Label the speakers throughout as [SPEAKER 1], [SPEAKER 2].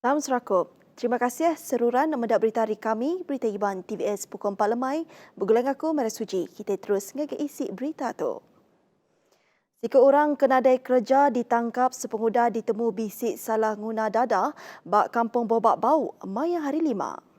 [SPEAKER 1] Salam Serakup. Terima kasih seruran mendak berita hari kami, Berita Iban TVS pukul 4 lemai. Bergulang aku Merah Suji. Kita terus ngagak isi berita tu. 3 orang kenadai kerja ditangkap sepenguda ditemu bisik salah guna dada bak kampung Bobak Bau, Maya hari 5.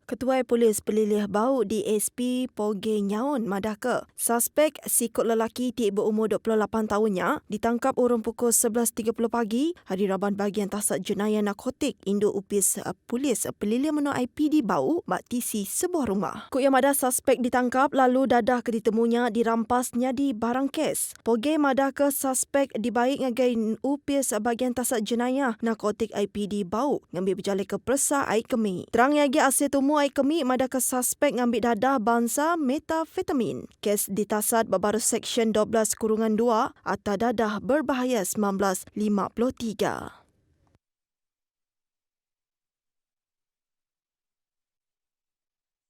[SPEAKER 1] Ketua Polis Pelilih Bau DSP Poge Nyaun Madaka, suspek sikut lelaki berumur 28 tahunnya ditangkap urung pukul 11.30 pagi hari Raban bahagian tasat jenayah narkotik Induk Upis Polis Pelilih Menua IPD Bau bak tisi sebuah rumah. Kuk yang madah suspek ditangkap lalu dadah ketitemunya dirampasnya di barang kes. Poge Madaka suspek dibaik ngagai Upis bahagian tasat jenayah narkotik IPD Bau ngambil berjalai ke Persa Air Kemi. Terang yagi asil tumu Air Kemi madaka suspek ngambil dadah bangsa metafetamin. Kes ditasat baru Seksyen 12-2 atau dadah berbahaya 1953.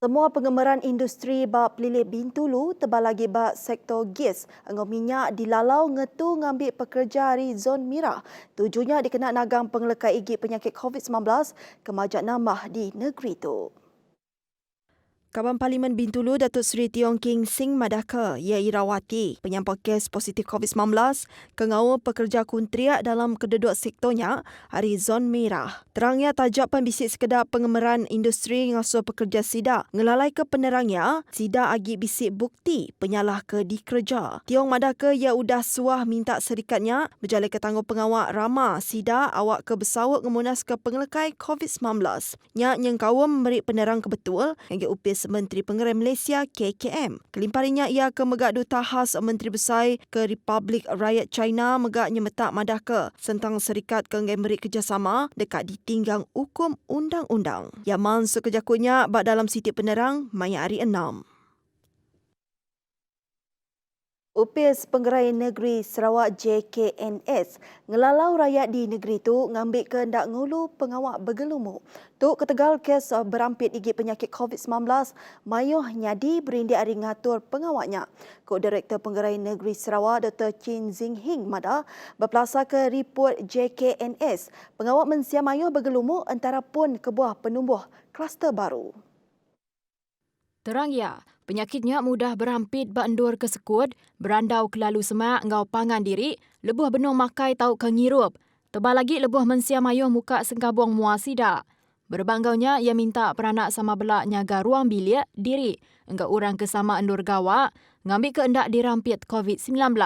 [SPEAKER 1] Semua pengemeran industri bab pelilih Bintulu tebal lagi bab sektor gas engau minyak dilalau ngetu ngambil pekerja hari zon merah. Tujuannya dikena nagang pengelekai igi penyakit COVID-19 kemajak nambah di negeri itu. Kaban Parlimen Bintulu Datuk Seri Tiong King Sing Madaka, ia irawati penyampaian kes positif COVID-19 kengau pekerja kuntriak dalam kedua sektornya hari zon merah. Terangnya tajak pembisik sekedar pengemeran industri ngasuh pekerja sida. Ngelalai ke penerangnya, sida agi bisik bukti penyalah ke dikerja. Tiong Madaka ia udah suah minta serikatnya berjalai ke tangguh pengawak rama sida awak ke bersawak ngemunas ke pengelekai COVID-19. Nyak nyengkawam memberi penerang kebetul yang upis Menteri Pengerai Malaysia KKM. Kelimparinya ia ke megak Duta Khas Menteri Besar ke Republik Rakyat China megak nyemetak madaka sentang serikat ke memberi kerjasama dekat ditinggang hukum undang-undang. Yang masuk kejakunya bak dalam siti penerang maya hari 6. Upis Pengerai Negeri Sarawak JKNS ngelalau rakyat di negeri itu ngambil kehendak ngulu pengawak bergelumuk. Tuk ketegal kes berampit igi penyakit COVID-19, mayuh nyadi berindik hari ngatur pengawaknya. Kok Direktur Pengerai Negeri Sarawak Dr. Chin Zing Hing Mada berpelasa ke report JKNS. Pengawak mensia mayuh bergelumuk antara pun kebuah penumbuh kluster baru.
[SPEAKER 2] Terang ya, penyakitnya mudah berampit bandur ke sekut, berandau ke lalu semak ngau pangan diri, lebuh benuh makai tau ke ngirup. Tebal lagi lebuh mensia mayuh muka sengkabung muasida. Berbanggaunya ia minta peranak sama belak nyaga ruang bilik diri, enggak orang kesama endur gawa, ngambil keendak dirampit COVID-19.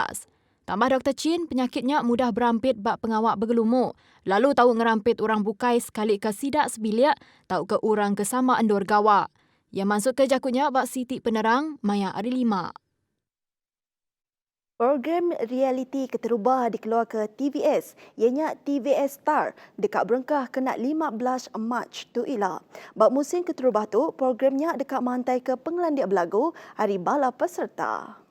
[SPEAKER 2] Tambah Dr. Chin, penyakitnya mudah berampit bak pengawak bergelumuk. Lalu tahu ngerampit orang bukai sekali ke sidak sebilik, tahu ke orang kesama endur gawa. Yang masuk ke jakutnya bak Siti Penerang, Maya hari 5.
[SPEAKER 1] Program realiti keterubah dikeluar ke TVS, ianya TVS Star, dekat Berengkah kena 15 Mac tu ila. Bak musim keterubah tu, programnya dekat mantai ke pengelandik belagu hari bala peserta.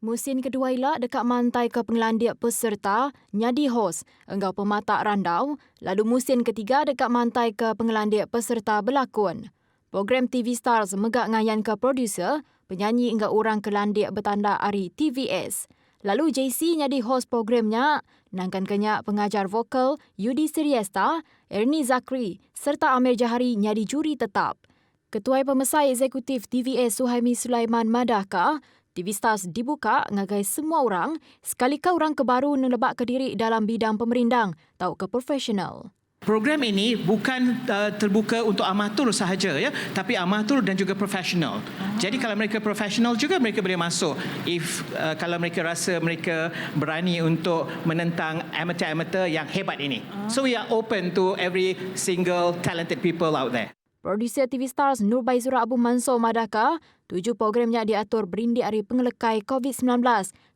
[SPEAKER 2] Musim kedua ila dekat mantai ke pengelandik peserta, nyadi hos, enggau pematak randau. Lalu musim ketiga dekat mantai ke pengelandik peserta berlakon. Program TV Stars megak ngayan ke produser, penyanyi hingga orang kelandik bertanda hari TVS. Lalu JC nyadi hos programnya, nangkan kenyak pengajar vokal Yudi Siriesta, Ernie Zakri serta Amir Jahari nyadi juri tetap. Ketua Pemesai Eksekutif TVS Suhaimi Sulaiman Madaka, TV Stars dibuka ngagai semua orang, sekalika orang kebaru nelebak ke diri dalam bidang pemerindang, tau ke profesional.
[SPEAKER 3] Program ini bukan terbuka untuk amatur sahaja, ya, tapi amatur dan juga profesional. Jadi kalau mereka profesional juga mereka boleh masuk. Kalau mereka rasa mereka berani untuk menentang amateur-amateur yang hebat ini. So we are open to every single talented people out there.
[SPEAKER 2] Produser TV Stars Nur Baizura Abu Mansor Madaka, 7 programnya diatur berindik hari pengelekai COVID-19,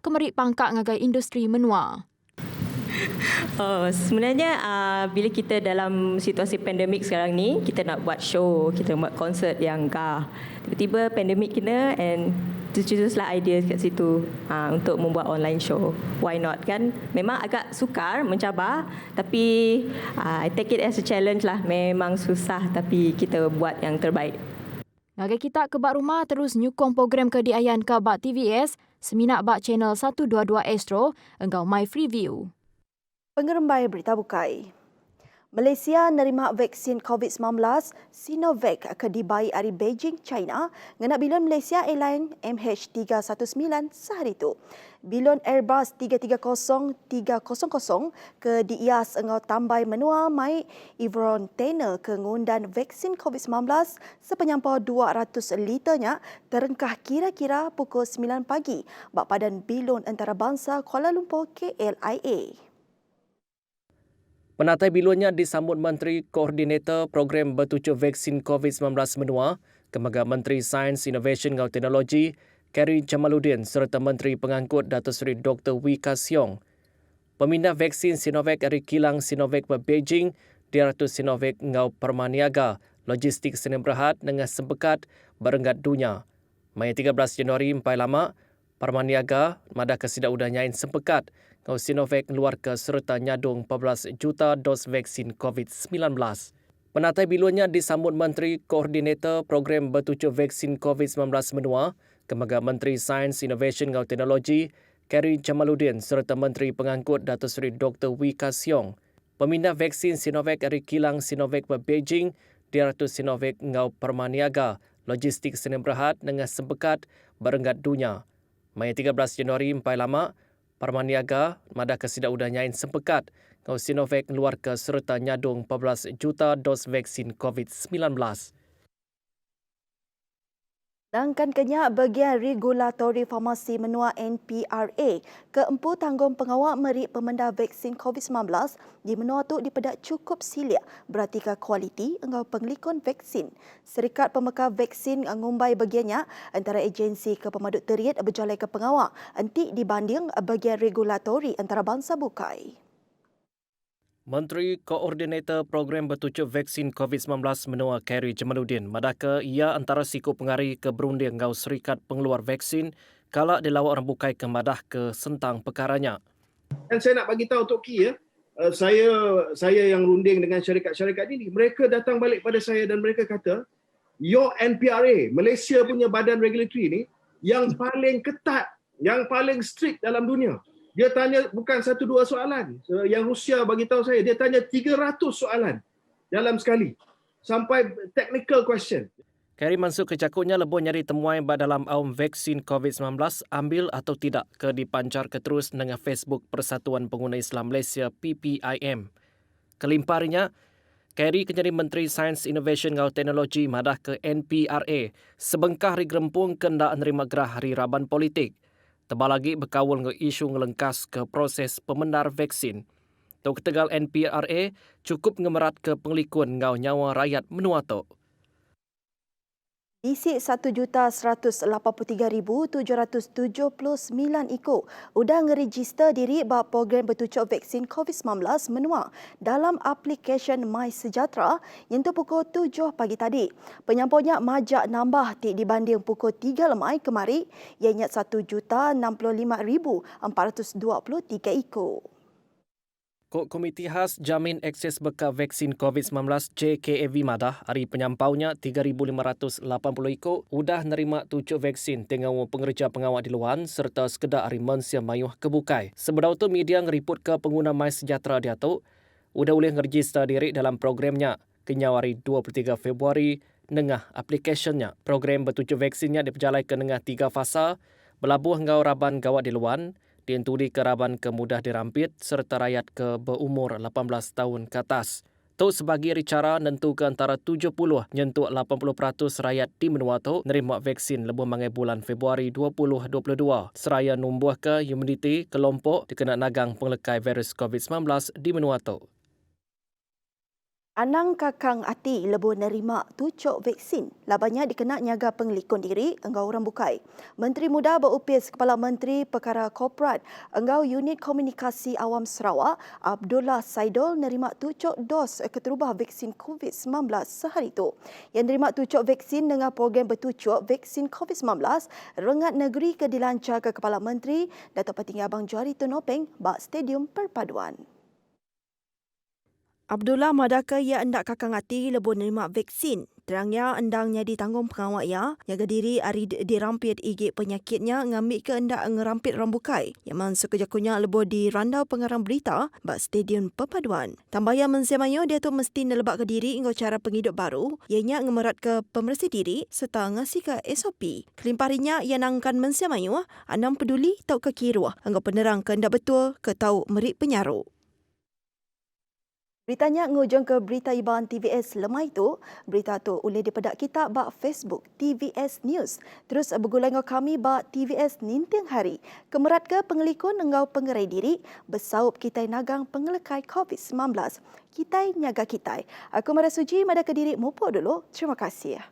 [SPEAKER 2] kemerik pangkak ngagai industri menua.
[SPEAKER 4] Sebenarnya bila kita dalam situasi pandemik sekarang ni, kita nak buat show, kita buat konsert yang gah. Tiba-tiba pandemik kena and tercetuslah idea kat situ untuk membuat online show. Why not kan? Memang agak sukar, mencabar, tapi I take it as a challenge lah. Memang susah tapi kita buat yang terbaik.
[SPEAKER 2] Naga kita ke bak rumah terus nyukong program ke diayan ke bak TVS, seminak bak channel 122 Astro, enggau My Free View.
[SPEAKER 1] Pengerembai berita bukai. Malaysia nerima vaksin COVID-19 Sinovac ke dibai dari Beijing, China, ngenak bilon Malaysia Airlines MH319 sehari itu. Bilon Airbus 330-300 ke diias engau tambai menua mai Evron Tanner ke ngundan vaksin COVID-19 sepenyampau 200 liternya terengkah kira-kira pukul 9 pagi bak padan bilon antarabangsa Kuala Lumpur KLIA.
[SPEAKER 5] Penatai bilonnya disambut Menteri Koordinator Program Bertujuh Vaksin COVID-19 menua, Kemaga Menteri Sains, Innovation dan Teknologi, Kerry Jamaluddin serta Menteri Pengangkut Datuk Seri Dr. Wee Ka Siong. Pemindah vaksin Sinovac dari kilang Sinovac ke Beijing, Diaratu Sinovac ngau permaniaga, logistik Senin Berhad dengan sempekat berenggat dunia. Mai 13 Januari 4 lama, permaniaga madah kesidak udah nyain sempekat ngau Sinovac keluar ke serta nyadung 14 juta dos vaksin COVID-19. Penatai bilonnya disambut Menteri Koordinator Program Bertujuh Vaksin COVID-19 menua, Kemaga Menteri Sains, Innovation dan Teknologi, Kerry Jamaluddin serta Menteri Pengangkut Datuk Seri Dr. Wee Ka Siong. Pemindah vaksin Sinovac dari kilang Sinovac ke Beijing, Diaratu Sinovac ngau permaniaga, logistik Senin Berhad dengan sempekat berenggat dunia. Mai 13 Januari 4 lama, permaniaga madah kesidak udah nyain sempekat ngau Sinovac keluar ke serta nyadung 14 juta dos vaksin COVID-19.
[SPEAKER 1] Sedangkan kenyak bagian regulatori farmasi menua NPRA keempu tanggung pengawal meri pemendah vaksin COVID-19 di menua tu dipedak cukup silia berarti ke kualiti engau penglikon vaksin. Serikat Pemekar Vaksin ngumbai bagiannya antara agensi ke pemaduk teriit berjalai ke pengawal anti dibanding bagian regulatori antarabangsa bukai.
[SPEAKER 5] Menteri Koordinator Program Bertujuh Vaksin COVID-19 menua Kerry Jamaluddin madaka ia antara siku pengari ke berunding ngau serikat pengeluar vaksin kala dilawak orang bukai ke madah ke sentang perkaranya.
[SPEAKER 6] Dan saya nak bagi tahu Tok Ki saya yang runding dengan syarikat-syarikat ini, mereka datang balik pada saya dan mereka kata your NPRA, Malaysia punya badan regulatory ni yang paling ketat, yang paling strict dalam dunia. Dia tanya bukan 1-2 soalan. Yang Rusia bagi tahu saya, dia tanya 300 soalan dalam sekali. Sampai technical question.
[SPEAKER 5] Kerry masuk ke cakutnya lebih nyari temuan dalam aum vaksin COVID-19 ambil atau tidak ke dipancar ke terus dengan Facebook Persatuan Pengguna Islam Malaysia PPIM. Kelimparinya, Kerry kenyari Menteri Sains, Innovation dan Teknologi madah ke NPRA sebengkah hari gerempung kendak nerima gerah hari raban politik. Tebal lagi berkawal dengan isu ngelengkas ke proses pemendar vaksin. Tok Tegal NPRA cukup ngemerat ke penglikun ngau nyawa rakyat menua tok.
[SPEAKER 1] Isi 1,183,779 ikut udah ngeregister diri bak program bertujuh vaksin COVID-19 menua dalam aplikasi MySejahtera yang tu pukul 7 pagi tadi. Penyamponya majak nambah dibanding pukul 3 lemai kemari ianya 1,065,423 ikut.
[SPEAKER 5] Komiti Khas Jamin Akses Bekal Vaksin COVID-19 JKAV madah hari penyampaunya 3,580 ikut udah nerima 7 vaksin dengan pengerja pengawal di luar serta sekedar hari mensia mayuh kebukai. Sebelum itu media ngeriput ke pengguna MySejahtera dia tu udah boleh ngeregister diri dalam programnya kenyawari 23 Februari nengah aplikasinya. Program bertujuh vaksinnya diperjalai ke nengah 3 fasa belabuh ngau raban gawat di luar diintuli ke raban ke mudah dirampit serta rakyat ke berumur 18 tahun ke atas. Tu sebagai cara nentu ke antara 70 nyentuh 80% rakyat di menua tu nerima vaksin lebih mangai bulan Februari 2022. Seraya numbuh ke imuniti kelompok dikena nagang penglekai virus COVID-19 di menua tu.
[SPEAKER 1] Anang kakang ati lebuh nerima tucuk vaksin. Labanya dikena nyaga penglikun diri enggau orang bukai. Menteri Muda berupis Kepala Menteri Perkara Korporat enggau Unit Komunikasi Awam Sarawak Abdullah Saidol nerima tucuk dos keterubah vaksin COVID-19 sehari itu. Yang nerima tucuk vaksin dengan program bertucuk vaksin COVID-19 rengat negeri ke dilancar ke Kepala Menteri Datuk Patinggi Abang Johari Tunopeng bak Stadium Perpaduan. Abdullah madaka ia hendak kakang hati lebih nerima vaksin. Terangnya endangnya ditanggung pengawak ya, jaga diri ari dirampit igi penyakitnya ngambil ke hendak ngerampit rambukai. Yang masuk kejakunya lebih di randau pengarang berita bak stadium perpaduan. Tambahnya mensemanya dia tu mesti nelebak ke diri ngau cara penghidup baru, ianya ngemerat ke pembersih diri serta ngasih ke SOP. Kelimparinya ia nangkan mensemanya, anam peduli tau ke kiruah, anggap penerang ke hendak betul ke tau merik penyaru. Beritanya ngujung ke berita Iban TVS lemah itu. Berita tu boleh dipedak kita bak Facebook TVS News. Terus bergulai ngau kami bak TVS Nintiang Hari. Kemerat ke pengelikun engau pengerai diri. Bersaup kita nagang pengelekai COVID-19. Kita nyaga kita. Aku Mara Suji, mada ke diri mupuk dulu. Terima kasih.